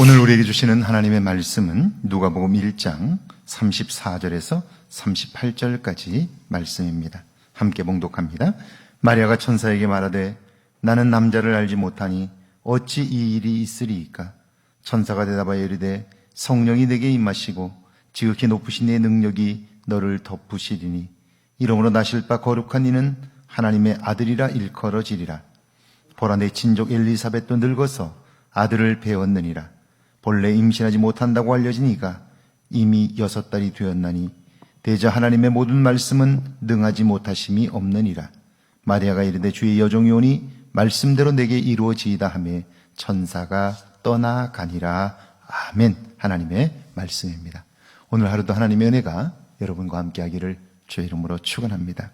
오늘 우리에게 주시는 하나님의 말씀은 누가복음 1장 34절에서 38절까지 말씀입니다. 함께 봉독합니다. 마리아가 천사에게 말하되 나는 남자를 알지 못하니 어찌 이 일이 있으리이까? 천사가 대답하여 이르되 성령이 내게 임하시고 지극히 높으신 내 능력이 너를 덮으시리니 이러므로 나실 바 거룩한 이는 하나님의 아들이라 일컬어지리라. 보라, 내 친족 엘리사벳도 늙어서 아들을 배웠느니라. 본래 임신하지 못한다고 알려진 이가 이미 6달이 되었나니 대저 하나님의 모든 말씀은 능하지 못하심이 없느니라. 마리아가 이르되 주의 여종이 오니 말씀대로 내게 이루어지이다 하매 천사가 떠나가니라. 아멘. 하나님의 말씀입니다. 오늘 하루도 하나님의 은혜가 여러분과 함께하기를 주의 이름으로 축원합니다.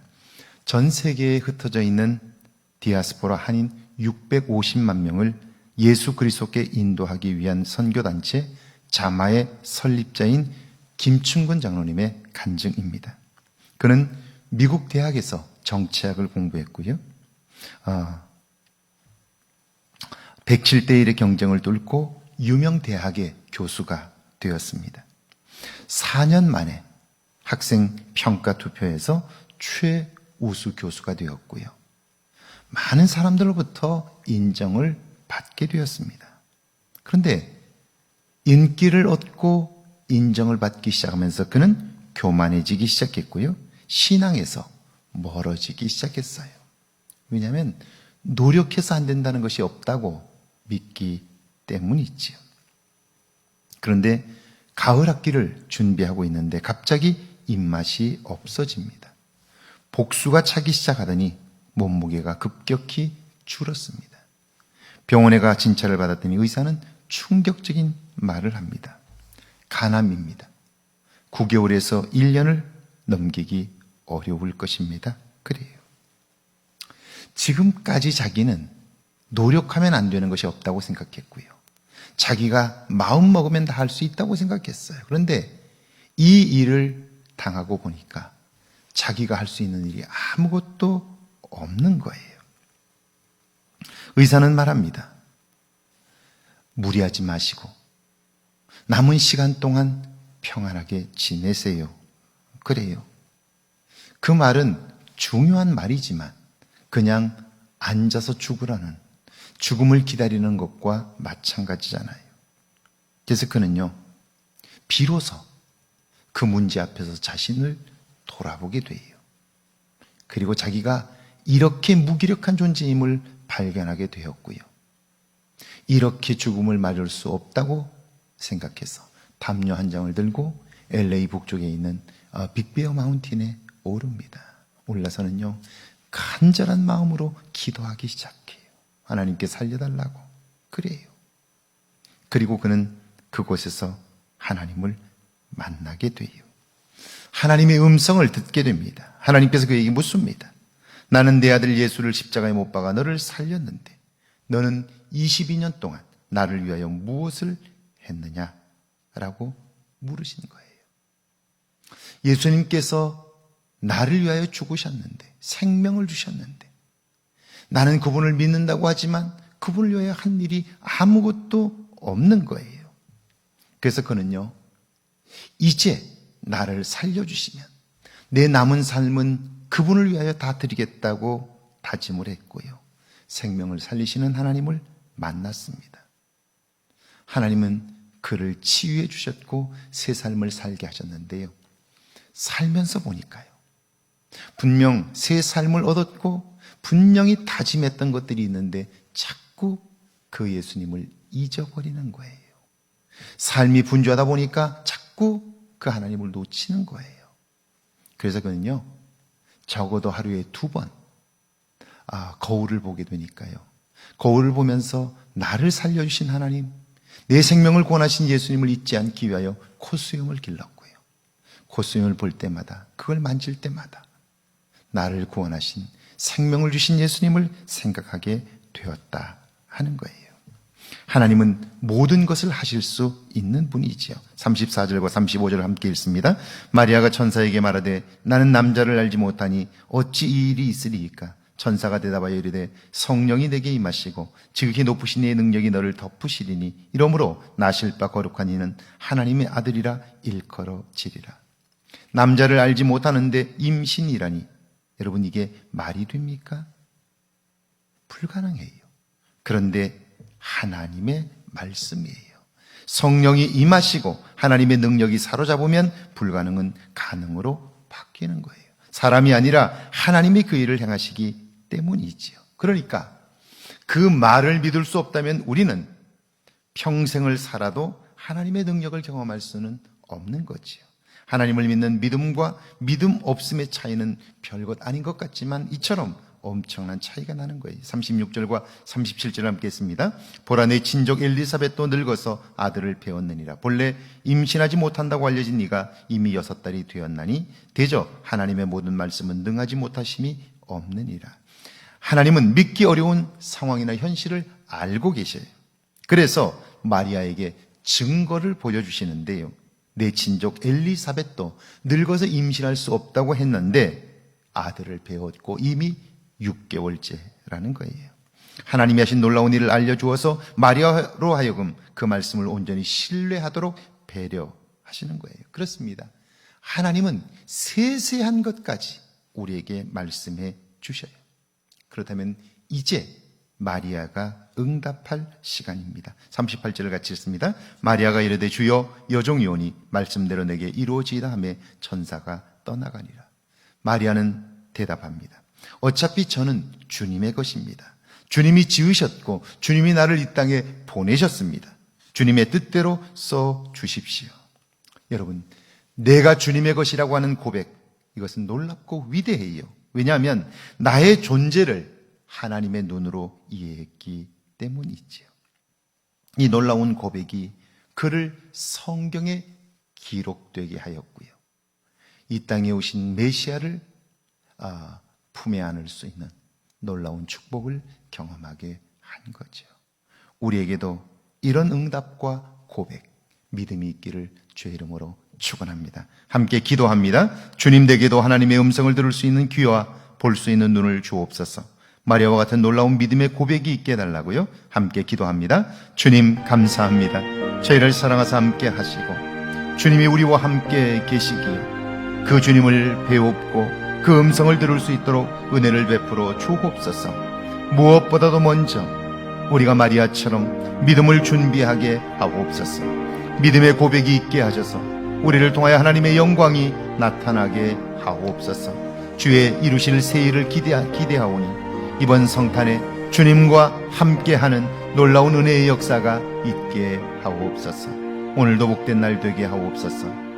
전 세계에 흩어져 있는 디아스포라 한인 650만 명을 예수 그리스도께 인도하기 위한 선교단체 자마의 설립자인 김충근 장로님의 간증입니다. 그는 미국 대학에서 정치학을 공부했고요. 107대 1의 경쟁을 뚫고 유명 대학의 교수가 되었습니다. 4년 만에 학생 평가 투표에서 최우수 교수가 되었고요. 많은 사람들로부터 인정을 받게 되었습니다. 그런데 인기를 얻고 인정을 받기 시작하면서 그는 교만해지기 시작했고요. 신앙에서 멀어지기 시작했어요. 왜냐하면 노력해서 안 된다는 것이 없다고 믿기 때문이지요. 그런데 가을 학기를 준비하고 있는데 갑자기 입맛이 없어집니다. 복수가 차기 시작하더니 몸무게가 급격히 줄었습니다. 병원에 가 진찰을 받았더니 의사는 충격적인 말을 합니다. 간암입니다. 9개월에서 1년을 넘기기 어려울 것입니다. 그래요. 지금까지 자기는 노력하면 안 되는 것이 없다고 생각했고요. 자기가 마음 먹으면 다 할 수 있다고 생각했어요. 그런데 이 일을 당하고 보니까 자기가 할 수 있는 일이 아무것도 없는 거예요. 의사는 말합니다. 무리하지 마시고 남은 시간 동안 평안하게 지내세요. 그래요. 그 말은 중요한 말이지만 그냥 앉아서 죽으라는, 죽음을 기다리는 것과 마찬가지잖아요. 그래서 그는요, 비로소 그 문제 앞에서 자신을 돌아보게 돼요. 그리고 자기가 이렇게 무기력한 존재임을 발견하게 되었고요. 이렇게 죽음을 맞을 수 없다고 생각해서 담요 한 장을 들고 LA 북쪽에 있는 빅베어 마운틴에 오릅니다. 올라서는요, 간절한 마음으로 기도하기 시작해요. 하나님께 살려달라고. 그래요. 그리고 그는 그곳에서 하나님을 만나게 돼요. 하나님의 음성을 듣게 됩니다. 하나님께서 그에게 묻습니다. 나는 내 아들 예수를 십자가에 못 박아 너를 살렸는데 너는 22년 동안 나를 위하여 무엇을 했느냐? 라고 물으신 거예요. 예수님께서 나를 위하여 죽으셨는데, 생명을 주셨는데, 나는 그분을 믿는다고 하지만 그분을 위하여 한 일이 아무것도 없는 거예요. 그래서 그는요, 이제 나를 살려주시면 내 남은 삶은 그분을 위하여 다 드리겠다고 다짐을 했고요. 생명을 살리시는 하나님을 만났습니다. 하나님은 그를 치유해 주셨고 새 삶을 살게 하셨는데요. 살면서 보니까요, 분명 새 삶을 얻었고 분명히 다짐했던 것들이 있는데 자꾸 그 예수님을 잊어버리는 거예요. 삶이 분주하다 보니까 자꾸 그 하나님을 놓치는 거예요. 그래서 그는요, 적어도 하루에 2번 거울을 보게 되니까요, 거울을 보면서 나를 살려주신 하나님, 내 생명을 구원하신 예수님을 잊지 않기 위하여 콧수염을 길렀고요. 콧수염을 볼 때마다, 그걸 만질 때마다 나를 구원하신, 생명을 주신 예수님을 생각하게 되었다 하는 거예요. 하나님은 모든 것을 하실 수 있는 분이지요. 34절과 35절을 함께 읽습니다. 마리아가 천사에게 말하되 나는 남자를 알지 못하니 어찌 이 일이 있으리이까? 천사가 대답하여 이르되 성령이 내게 임하시고 지극히 높으신 이의 능력이 너를 덮으시리니 이러므로 나실 바 거룩한 이는 하나님의 아들이라 일컬어지리라. 남자를 알지 못하는데 임신이라니, 여러분 이게 말이 됩니까? 불가능해요. 그런데 하나님의 말씀이에요. 성령이 임하시고 하나님의 능력이 사로잡으면 불가능은 가능으로 바뀌는 거예요. 사람이 아니라 하나님이 그 일을 행하시기 때문이지요. 그러니까 그 말을 믿을 수 없다면 우리는 평생을 살아도 하나님의 능력을 경험할 수는 없는 거지요. 하나님을 믿는 믿음과 믿음 없음의 차이는 별것 아닌 것 같지만 이처럼 엄청난 차이가 나는 거예요. 36절과 37절 함께 했습니다. 보라, 내 친족 엘리사벳도 늙어서 아들을 배웠느니라. 본래 임신하지 못한다고 알려진 네가 이미 6달이 되었나니 대저 하나님의 모든 말씀은 능하지 못하심이 없느니라. 하나님은 믿기 어려운 상황이나 현실을 알고 계셔요. 그래서 마리아에게 증거를 보여주시는데요. 내 친족 엘리사벳도 늙어서 임신할 수 없다고 했는데 아들을 배웠고 이미 6개월째라는 거예요. 하나님이 하신 놀라운 일을 알려주어서 마리아로 하여금 그 말씀을 온전히 신뢰하도록 배려하시는 거예요. 그렇습니다. 하나님은 세세한 것까지 우리에게 말씀해 주셔요. 그렇다면 이제 마리아가 응답할 시간입니다. 38절을 같이 읽습니다. 마리아가 이르되 주여, 여종이 오니 말씀대로 내게 이루어지이다 하며 천사가 떠나가니라. 마리아는 대답합니다. 어차피 저는 주님의 것입니다. 주님이 지으셨고 주님이 나를 이 땅에 보내셨습니다. 주님의 뜻대로 써 주십시오. 여러분, 내가 주님의 것이라고 하는 고백, 이것은 놀랍고 위대해요. 왜냐하면 나의 존재를 하나님의 눈으로 이해했기 때문이지요. 이 놀라운 고백이 그를 성경에 기록되게 하였고요. 이 땅에 오신 메시아를 품에 안을 수 있는 놀라운 축복을 경험하게 한 거죠. 우리에게도 이런 응답과 고백, 믿음이 있기를 주의 이름으로 축원합니다. 함께 기도합니다. 주님, 댁에도 하나님의 음성을 들을 수 있는 귀와 볼 수 있는 눈을 주옵소서. 마리아와 같은 놀라운 믿음의 고백이 있게 해달라고요. 함께 기도합니다. 주님, 감사합니다. 저희를 사랑하사 함께 하시고 주님이 우리와 함께 계시기에 그 주님을 배웁고 그 음성을 들을 수 있도록 은혜를 베풀어 주옵소서. 무엇보다도 먼저 우리가 마리아처럼 믿음을 준비하게 하옵소서. 믿음의 고백이 있게 하셔서 우리를 통하여 하나님의 영광이 나타나게 하옵소서. 주의 이루실 새 일을 기대하오니 이번 성탄에 주님과 함께하는 놀라운 은혜의 역사가 있게 하옵소서. 오늘도 복된 날 되게 하옵소서.